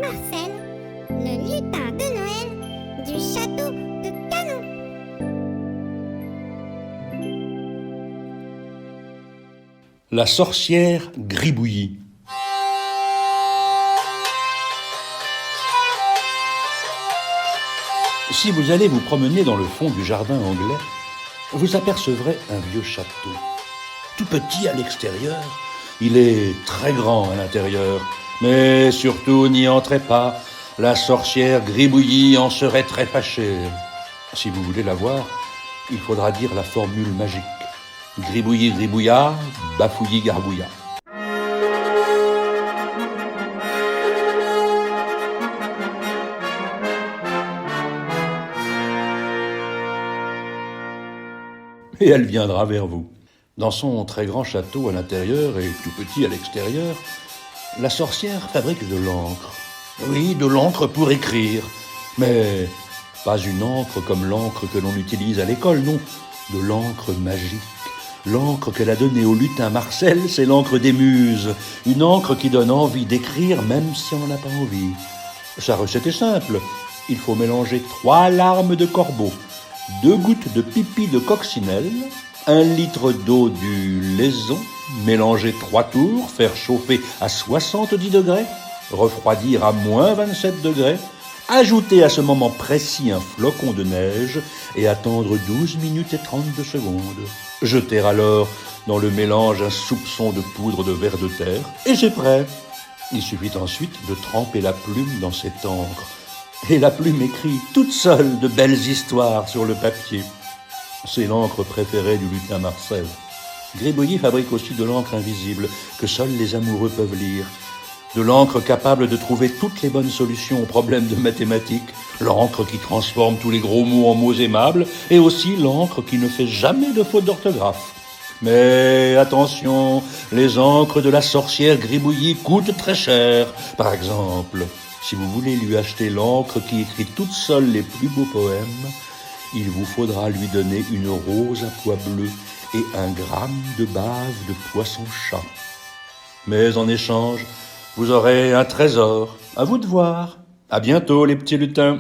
Marcel, le lutin de Noël du château de Canon. La sorcière gribouillie. Si vous allez vous promener dans le fond du jardin anglais, vous apercevrez un vieux château. Tout petit à l'extérieur, il est très grand à l'intérieur. Mais surtout n'y entrez pas, la sorcière gribouillie en serait très fâchée. Si vous voulez la voir, il faudra dire la formule magique. Gribouillis gribouilla, bafouillis garbouilla. Et elle viendra vers vous. Dans son très grand château à l'intérieur et tout petit à l'extérieur, la sorcière fabrique de l'encre. Oui, de l'encre pour écrire. Mais pas une encre comme l'encre que l'on utilise à l'école, non. De l'encre magique. L'encre qu'elle a donnée au lutin Marcel, c'est l'encre des muses. Une encre qui donne envie d'écrire même si on n'en a pas envie. Sa recette est simple. Il faut mélanger 3 larmes de corbeau, 2 gouttes de pipi de coccinelle, 1 litre d'eau du laison, mélanger 3 tours, faire chauffer à 70 degrés, refroidir à moins 27 degrés, ajouter à ce moment précis un flocon de neige et attendre 12 minutes et 32 secondes. Jeter alors dans le mélange un soupçon de poudre de ver de terre et c'est prêt. Il suffit ensuite de tremper la plume dans cette encre. Et la plume écrit toute seule de belles histoires sur le papier. C'est l'encre préférée du lutin Marcel. Gribouillis fabrique aussi de l'encre invisible que seuls les amoureux peuvent lire. De l'encre capable de trouver toutes les bonnes solutions aux problèmes de mathématiques. L'encre qui transforme tous les gros mots en mots aimables. Et aussi l'encre qui ne fait jamais de faute d'orthographe. Mais attention, les encres de la sorcière Gribouillis coûtent très cher. Par exemple, si vous voulez lui acheter l'encre qui écrit toute seule les plus beaux poèmes, il vous faudra lui donner une rose à pois bleus et 1 gramme de bave de poisson-chat. Mais en échange, vous aurez un trésor. À vous de voir. À bientôt, les petits lutins.